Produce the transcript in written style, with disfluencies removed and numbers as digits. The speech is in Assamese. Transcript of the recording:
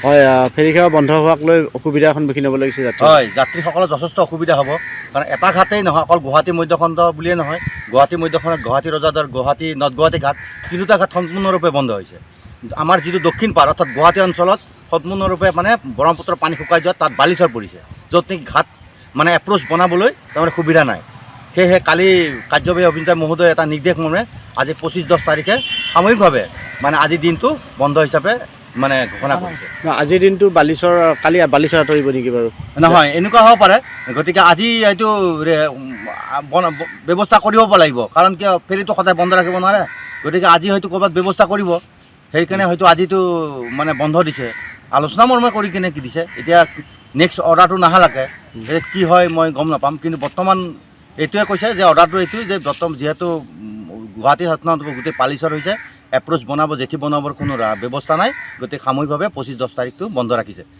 হয় ফেৰীসেৱা বন্ধ হোৱাক লৈ অসুবিধাৰ সন্মুখীন হ'ব লাগিছে যাত্ৰী হয় যাত্ৰীসকলৰ যথেষ্ট অসুবিধা হ'ব কাৰণ এটা ঘাটেই নহয় অকল গুৱাহাটী মধ্যখণ্ড বুলিয়ে নহয় গুৱাহাটী মধ্যখণ্ডত গুৱাহাটী ৰজাদাৰ গুৱাহাটী নৰ্থ গুৱাহাটী ঘাট তিনিটা ঘাট সম্পূৰ্ণৰূপে বন্ধ হৈছে আমাৰ যিটো দক্ষিণ পাৰ অৰ্থাৎ গুৱাহাটী অঞ্চলত সম্পূৰ্ণৰূপে মানে ব্ৰহ্মপুত্ৰৰ পানী শুকাই যোৱাত তাত বালিচৰ পৰিছে য'ত নেকি ঘাট মানে এপ্ৰ'চ বনাবলৈ তাৰমানে সুবিধা নাই সেয়েহে কালি কাৰ্যবাহী অভিযন্তা মহোদয়ে এটা নিৰ্দেশ মৰ্মে আজি 25-10 তাৰিখে সাময়িকভাৱে মানে আজিৰ দিনটো বন্ধ হিচাপে মানে ঘোষণা কৰিছে আজিৰ দিনটো বালিচৰ কালি বালিচৰ আঁতৰিব নেকি বাৰু নহয় এনেকুৱা হ'ব পাৰে গতিকে আজি এইটো ব্যৱস্থা কৰিব লাগিব কাৰণ কিয় ফেৰীটো সদায় বন্ধ ৰাখিব নোৱাৰে গতিকে আজি হয়তো ক'ৰবাত ব্যৱস্থা কৰিব সেইকাৰণে হয়তো আজিতো মানে বন্ধ দিছে আলোচনা মৰ্মে কৰি কিনে কি দিছে এতিয়া নেক্সট অৰ্ডাৰটো নাহালৈকে কি হয় মই গম নাপাম কিন্তু বৰ্তমান এইটোৱে কৈছে যে অৰ্ডাৰটো এইটোৱে যে বৰ্তমান যিহেতু গুৱাহাটী শাসনত গোটেই পালিচৰ হৈছে এপ্ৰ'চ বনাব জেঠি বনাবৰ কোনো ব্যৱস্থা নাই গতিকে সাময়িকভাৱে 25-10 তাৰিখটো বন্ধ ৰাখিছে